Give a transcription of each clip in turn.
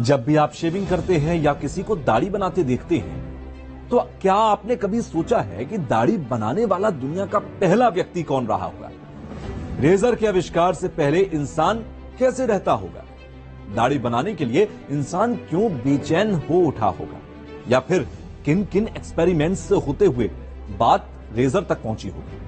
जब भी आप शेविंग करते हैं या किसी को दाढ़ी बनाते देखते हैं, तो क्या आपने कभी सोचा है कि दाढ़ी बनाने वाला दुनिया का पहला व्यक्ति कौन रहा होगा? रेजर के आविष्कार से पहले इंसान कैसे रहता होगा? दाढ़ी बनाने के लिए इंसान क्यों बेचैन हो उठा होगा? या फिर किन किन एक्सपेरिमेंट्स से होते हुए बात रेजर तक पहुंची होगी?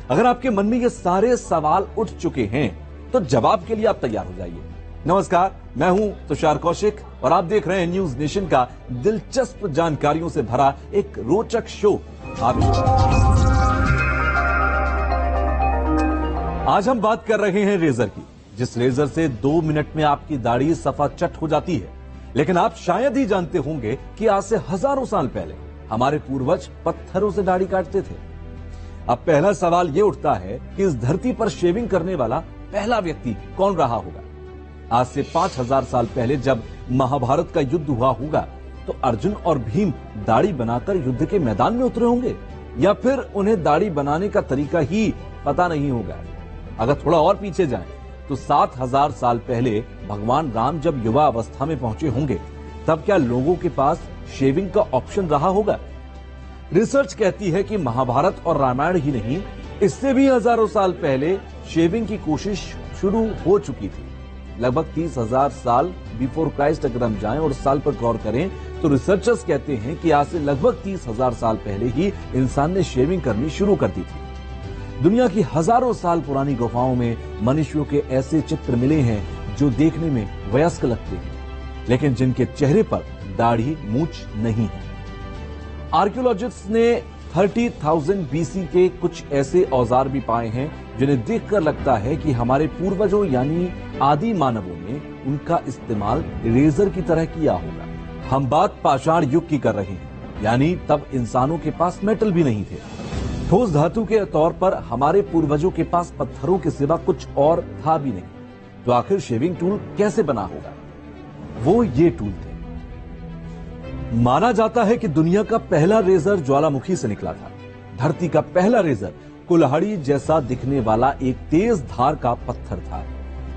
अगर आपके मन में ये सारे सवाल उठ चुके हैं तो जवाब के लिए आप तैयार हो जाइए। नमस्कार, मैं हूं तुषार कौशिक और आप देख रहे हैं न्यूज नेशन का दिलचस्प जानकारियों से भरा एक रोचक शो आविष्कार। आज हम बात कर रहे हैं रेजर की, जिस रेजर से 2 मिनट में आपकी दाढ़ी सफा चट हो जाती है। लेकिन आप शायद ही जानते होंगे कि आज से हजारों साल पहले हमारे पूर्वज पत्थरों से दाढ़ी काटते थे। अब पहला सवाल यह उठता है कि इस धरती पर शेविंग करने वाला पहला व्यक्ति कौन रहा होगा? आज से 5000 साल पहले जब महाभारत का युद्ध हुआ होगा तो अर्जुन और भीम दाढ़ी बनाकर युद्ध के मैदान में उतरे होंगे, या फिर उन्हें दाढ़ी बनाने का तरीका ही पता नहीं होगा। अगर थोड़ा और पीछे जाएं तो 7000 साल पहले भगवान राम जब युवा अवस्था में पहुंचे होंगे, तब क्या लोगों के पास शेविंग का ऑप्शन रहा होगा? रिसर्च कहती है कि महाभारत और रामायण ही नहीं, इससे भी हजारों साल पहले शेविंग की कोशिश शुरू हो चुकी थी। लगभग 30,000 साल बिफोर क्राइस्ट अगर हम जाएं और साल पर गौर करें तो रिसर्चर्स कहते हैं कि आज से लगभग 30,000 साल पहले ही इंसान ने शेविंग करनी शुरू कर दी थी। दुनिया की हजारों साल पुरानी गुफाओं में मनुष्यों के ऐसे चित्र मिले हैं जो देखने में वयस्क लगते हैं, लेकिन जिनके चेहरे पर दाढ़ी मूंछ नहीं है। आर्कियोलॉजिस्ट्स ने 30,000 बीसी के कुछ ऐसे औजार भी पाए हैं जिन्हें देखकर लगता है कि हमारे पूर्वजों यानी आदि मानवों ने उनका इस्तेमाल रेजर की तरह किया होगा। हम बात पाषाण युग की कर रहे हैं, यानी तब इंसानों के पास मेटल भी नहीं थे। ठोस धातु के तौर पर हमारे पूर्वजों के पास पत्थरों के सिवा कुछ और था भी नहीं। तो आखिर शेविंग टूल कैसे बना होगा? वो ये टूल थे। माना जाता है कि दुनिया का पहला रेजर ज्वालामुखी से निकला था। धरती का पहला रेजर कुल्हाड़ी जैसा दिखने वाला एक तेज धार का पत्थर था,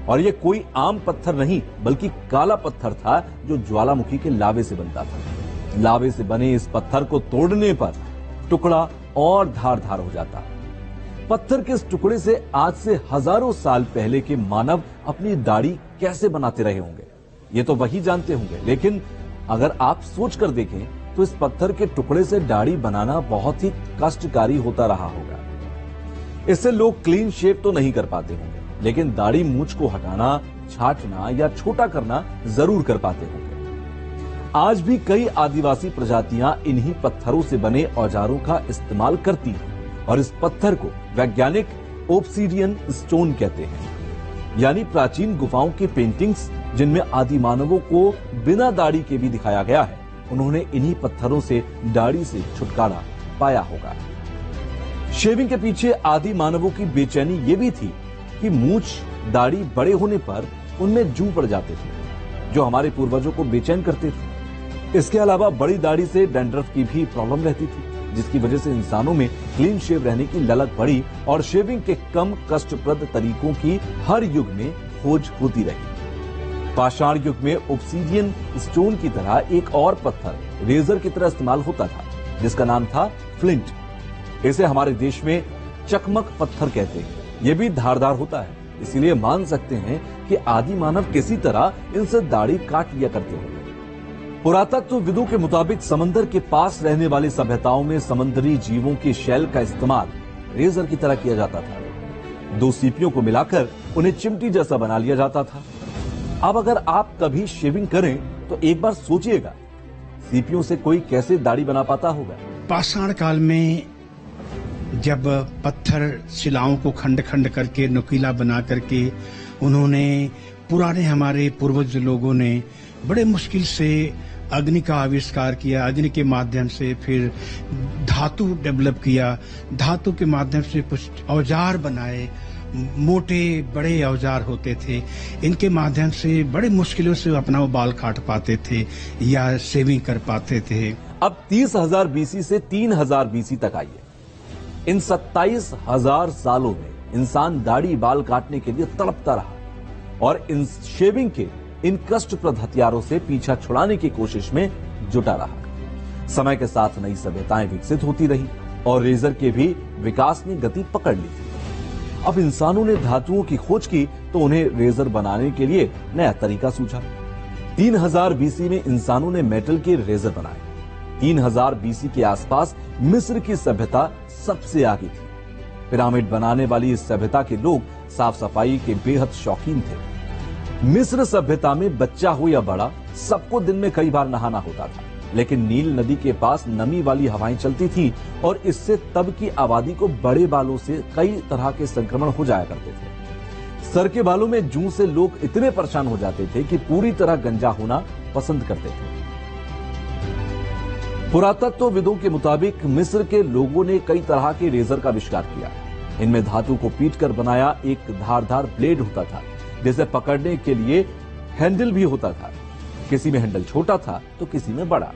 और यह कोई आम पत्थर नहीं बल्कि काला पत्थर था जो ज्वालामुखी के लावे से बनता था। लावे से बने इस पत्थर को तोड़ने पर टुकड़ा और धारदार हो जाता। पत्थर के इस टुकड़े से आज से हजारों साल पहले के मानव अपनी दाढ़ी कैसे बनाते रहे होंगे, ये तो वही जानते होंगे। लेकिन अगर आप सोच कर देखें तो इस पत्थर के टुकड़े से दाढ़ी बनाना बहुत ही कष्टकारी होता रहा होगा। इससे लोग क्लीन शेव तो नहीं कर पाते होंगे, लेकिन दाढ़ी मूंछ को हटाना, छांटना या छोटा करना जरूर कर पाते होंगे। आज भी कई आदिवासी प्रजातियां इन्हीं पत्थरों से बने औजारों का इस्तेमाल करती हैं, और इस पत्थर को वैज्ञानिक ओब्सीडियन स्टोन कहते हैं। यानी प्राचीन गुफाओं की पेंटिंग्स जिनमें आदि मानवों को बिना दाढ़ी के भी दिखाया गया है, उन्होंने इन्हीं पत्थरों से दाढ़ी से छुटकारा पाया होगा। शेविंग के पीछे आदि मानवों की बेचैनी ये भी थी कि मूंछ दाढ़ी बड़े होने पर उनमें जू पड़ जाते थे, जो हमारे पूर्वजों को बेचैन करते थे। इसके अलावा बड़ी दाढ़ी से डैंड्रफ की भी प्रॉब्लम रहती थी, जिसकी वजह से इंसानों में क्लीन शेव रहने की ललक बढ़ी और शेविंग के कम कष्टप्रद तरीकों की हर युग में खोज होती रही। पाषाण युग में ओब्सीडियन स्टोन की तरह एक और पत्थर रेजर की तरह इस्तेमाल होता था, जिसका नाम था फ्लिंट। इसे हमारे देश में चकमक पत्थर कहते हैं। यह भी धारदार होता है, इसीलिए मान सकते हैं कि आदि मानव किसी तरह इनसे दाढ़ी काट लिया करते हैं। पुरातत्वविदों के मुताबिक समंदर के पास रहने वाली सभ्यताओं में समुद्री जीवों की शैल का इस्तेमाल रेजर की तरह किया जाता था। 2 सीपियों को मिलाकर उन्हें चिमटी जैसा बना लिया जाता था। अब अगर आप कभी शेविंग करें तो एक बार सोचिएगा, सीपियों से कोई कैसे दाढ़ी बना पाता होगा? पाषाण काल में जब पत्थर शिलाओं को खंड खंड करके नुकीला बना करके उन्होंने पुराने हमारे पूर्वज लोगों ने बड़े मुश्किल से अग्नि का आविष्कार किया। अग्नि के माध्यम से फिर धातु डेवलप किया। धातु के माध्यम से कुछ औजार बनाए, मोटे बड़े औजार होते थे। इनके माध्यम से बड़े मुश्किलों से अपना वो बाल काट पाते थे या शेविंग कर पाते थे। अब 30,000 बीसी से 3,000 बीसी तक आइए। इन 27,000 सालों में इंसान दाढ़ी बाल काटने के लिए तड़पता रहा, और इन शेविंग के इन कष्टप्रद हथियारों से पीछा छुड़ाने की कोशिश में जुटा रहा। समय के साथ नई सभ्यताएं विकसित होती रही और रेजर के भी विकास ने गति पकड़ ली थी। अब इंसानों ने धातुओं की खोज की तो उन्हें रेजर बनाने के लिए नया तरीका सूझा। 3000 बीसी में इंसानों ने मेटल के रेजर बनाए। 3000 बीसी के आसपास मिस्र की सभ्यता सबसे आगे थी। पिरामिड बनाने वाली इस सभ्यता के लोग साफ सफाई के बेहद शौकीन थे। मिस्र सभ्यता में बच्चा हो या बड़ा, सबको दिन में कई बार नहाना होता था, लेकिन नील नदी के पास नमी वाली हवाएं चलती थी और इससे तब की आबादी को बड़े बालों से कई तरह के संक्रमण हो जाया करते थे। सर के बालों में जूं से लोग इतने परेशान हो जाते थे कि पूरी तरह गंजा होना पसंद करते थे। पुरातत्वविदों के मुताबिक मिस्र के लोगों ने कई तरह के रेजर का आविष्कार किया। इनमें धातु को पीटकर बनाया एक धारदार ब्लेड होता था, जिसे पकड़ने के लिए हैंडल भी होता था। किसी में हैंडल छोटा था तो किसी में बड़ा।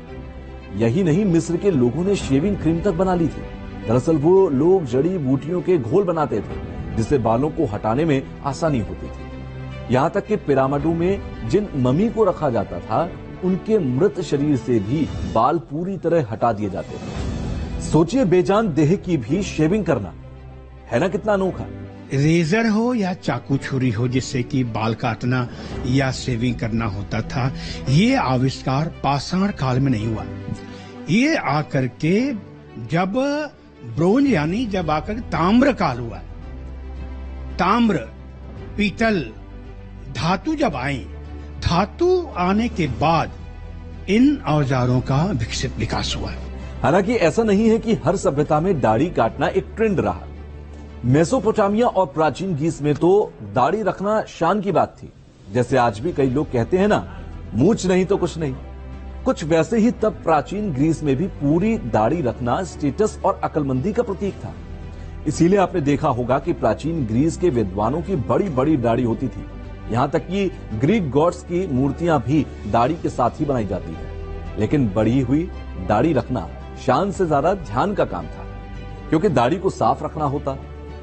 यही नहीं, मिस्र के लोगों ने शेविंग क्रीम तक बना ली थी। दरअसल वो लोग जड़ी बूटियों के घोल बनाते थे, जिससे बालों को हटाने में आसानी होती थी। यहाँ तक कि पिरामिडों में जिन मम्मी को रखा जाता था, उनके मृत शरीर से भी बाल पूरी तरह हटा दिए जाते थे। सोचिए, बेजान देह की भी शेविंग करना, है ना कितना अनोखा। रेजर हो या चाकू छुरी हो जिससे कि बाल काटना या शेविंग करना होता था, ये आविष्कार पाषाण काल में नहीं हुआ। ये आकर के जब ब्रोंज यानी जब आकर ताम्र काल हुआ, ताम्र, पीतल, धातु जब आई, धातु आने के बाद इन औजारों का विकास हुआ। हालांकि ऐसा नहीं है कि हर सभ्यता में दाढ़ी काटना एक ट्रेंड रहा। मेसोपोटामिया और प्राचीन ग्रीस में तो दाढ़ी रखना शान की बात थी। जैसे आज भी कई लोग कहते हैं ना, मूंछ नहीं तो कुछ नहीं। कुछ वैसे ही तब प्राचीन ग्रीस में भी पूरी दाढ़ी रखना स्टेटस और अक्लमंदी का प्रतीक था। इसीलिए आपने देखा होगा कि प्राचीन ग्रीस के विद्वानों की बड़ी बड़ी दाढ़ी होती थी। यहाँ तक कि ग्रीक गॉड्स की मूर्तियां भी दाढ़ी के साथ ही बनाई जाती है। लेकिन बढ़ी हुई दाढ़ी रखना शान से ज्यादा ध्यान का काम था, क्योंकि दाढ़ी को साफ रखना होता,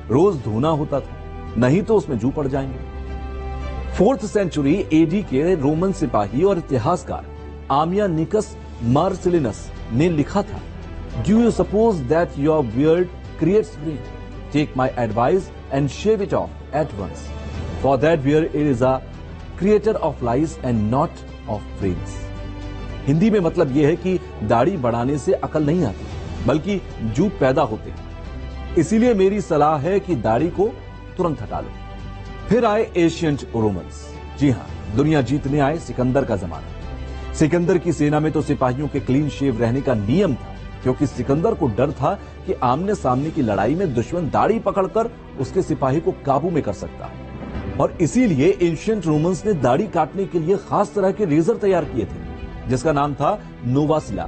रोज धोना होता था, नहीं तो उसमें जू पड़ जाएंगे। 4th सेंचुरी एडी के रोमन सिपाही और इतिहासकार आमियानिकस मार्सिलिनस ने लिखा था, do you suppose that your beard creates brain? Take my advice and shave it off at once, for that beard it is a creator of lice and not of brains. Hindi में मतलब यह है कि दाढ़ी बढ़ाने से अकल नहीं आती, बल्कि जू पैदा होते हैं। इसीलिए मेरी सलाह है कि दाढ़ी को तुरंत हटा लो। फिर आए एशियंट रोमन्स। जी हां, दुनिया जीतने आए सिकंदर का जमाना। सिकंदर की सेना में तो सिपाहियों के क्लीन शेव रहने का नियम था, क्योंकि सिकंदर को डर था कि आमने सामने की लड़ाई में दुश्मन दाढ़ी पकड़कर उसके सिपाही को काबू में कर सकता है। और इसीलिए एशियंट रोमन्स ने दाढ़ी काटने के लिए खास तरह के रेजर तैयार किए थे, जिसका नाम था नोवासिला।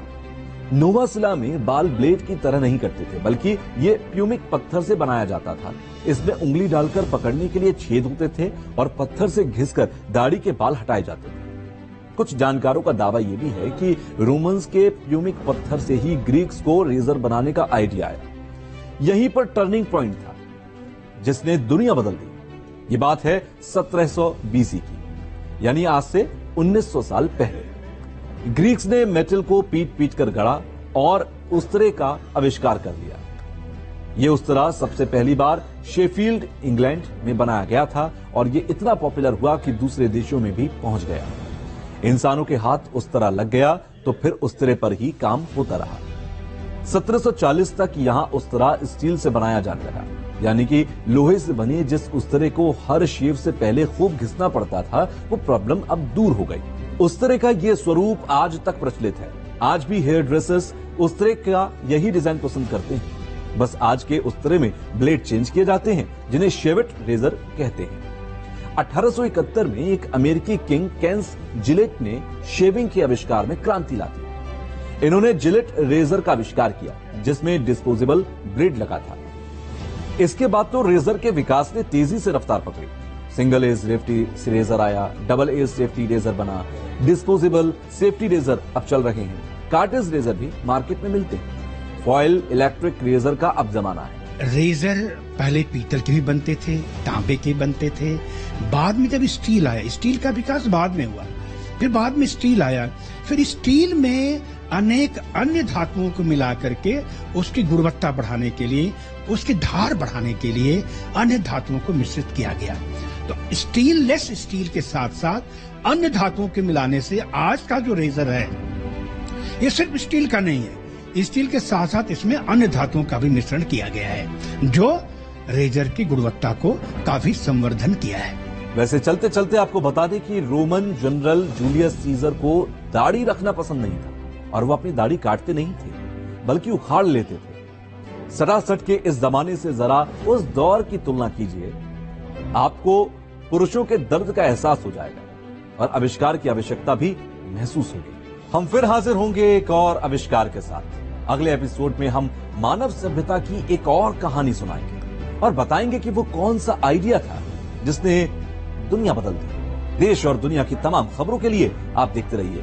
नोवासिला में बाल ब्लेड की तरह नहीं कटते थे, बल्कि ये प्यूमिक पत्थर से बनाया जाता था। इसमें उंगली डालकर पकड़ने के लिए छेद होते थे और पत्थर से घिसकर दाढ़ी के बाल हटाए जाते थे। कुछ जानकारों का दावा यह भी है कि रोमन्स के प्यूमिक पत्थर से ही ग्रीक्स को रेजर बनाने का आइडिया आया। यहीं पर टर्निंग पॉइंट था जिसने दुनिया बदल दी। ये बात है 1700 बीसी की, यानी आज से 1900 साल पहले। ग्रीक्स ने मेटल को पीट पीट कर गढ़ा और उस्तरे का आविष्कार कर लिया। यह उस्तरा सबसे पहली बार शेफील्ड, इंग्लैंड में बनाया गया था और यह इतना पॉपुलर हुआ कि दूसरे देशों में भी पहुंच गया। इंसानों के हाथ उस्तरा लग गया तो फिर उस्तरे पर ही काम होता रहा। 1740 तक यहां उस्तरा स्टील से बनाया जाने लगा, यानी कि लोहे से बने जिस उस्तरे को हर शेव से पहले खूब घिसना पड़ता था, वो प्रॉब्लम अब दूर हो गई। उस्तरे का ये स्वरूप आज तक प्रचलित है। आज भी हेयर ड्रेसर्स उस्तरे का यही डिजाइन पसंद करते हैं। बस आज के उस्तरे में ब्लेड चेंज किए जाते हैं, जिन्हें शेवेट रेजर कहते हैं। 1871 में एक अमेरिकी किंग केंस जिलेट ने शेविंग के आविष्कार में क्रांति ला दी। इन्होंने जिलेट रेजर का आविष्कार किया, जिसमें डिस्पोजेबल ब्लेड लगा था। इसके बाद तो रेजर के विकास ने तेजी से रफ्तार पकड़ी। सिंगल एज सेफ्टी रेजर आया, डबल एज सेफ्टी रेजर बना, डिस्पोजेबल सेफ्टी रेजर अब चल रहे हैं, कार्टेज रेजर भी मार्केट में मिलते हैं। फॉयल इलेक्ट्रिक रेजर का अब जमाना है। रेजर पहले पीतल के भी बनते थे, तांबे के बनते थे। बाद में जब स्टील आया, स्टील का विकास बाद में हुआ, फिर बाद में स्टील आया, फिर स्टील में अनेक अन्य धातुओं को मिला करके उसकी गुणवत्ता बढ़ाने के लिए, उसकी धार बढ़ाने के लिए अन्य धातुओं को मिश्रित किया गया। तो स्टीललेस स्टील के साथ साथ अन्य धातुओं के मिलाने से आज का जो रेजर है ये सिर्फ स्टील का नहीं है, स्टील के साथ साथ इसमें अन्य धातुओं का भी मिश्रण किया गया है, जो रेजर की गुणवत्ता को काफी संवर्धन किया है। वैसे चलते चलते आपको बता दें कि रोमन जनरल जूलियस सीजर को दाढ़ी रखना पसंद नहीं था और वो अपनी दाढ़ी काटते नहीं थे, बल्कि उखाड़ लेते थे। सरासर के इस जमाने से जरा उस दौर की तुलना कीजिए, आपको पुरुषों के दर्द का एहसास हो जाएगा और आविष्कार की आवश्यकता भी महसूस होगी। हम फिर हाजिर होंगे एक और आविष्कार के साथ। अगले एपिसोड में हम मानव सभ्यता की एक और कहानी सुनाएंगे और बताएंगे कि वो कौन सा आइडिया था जिसने दुनिया बदल दी। देश और दुनिया की तमाम खबरों के लिए आप देखते रहिए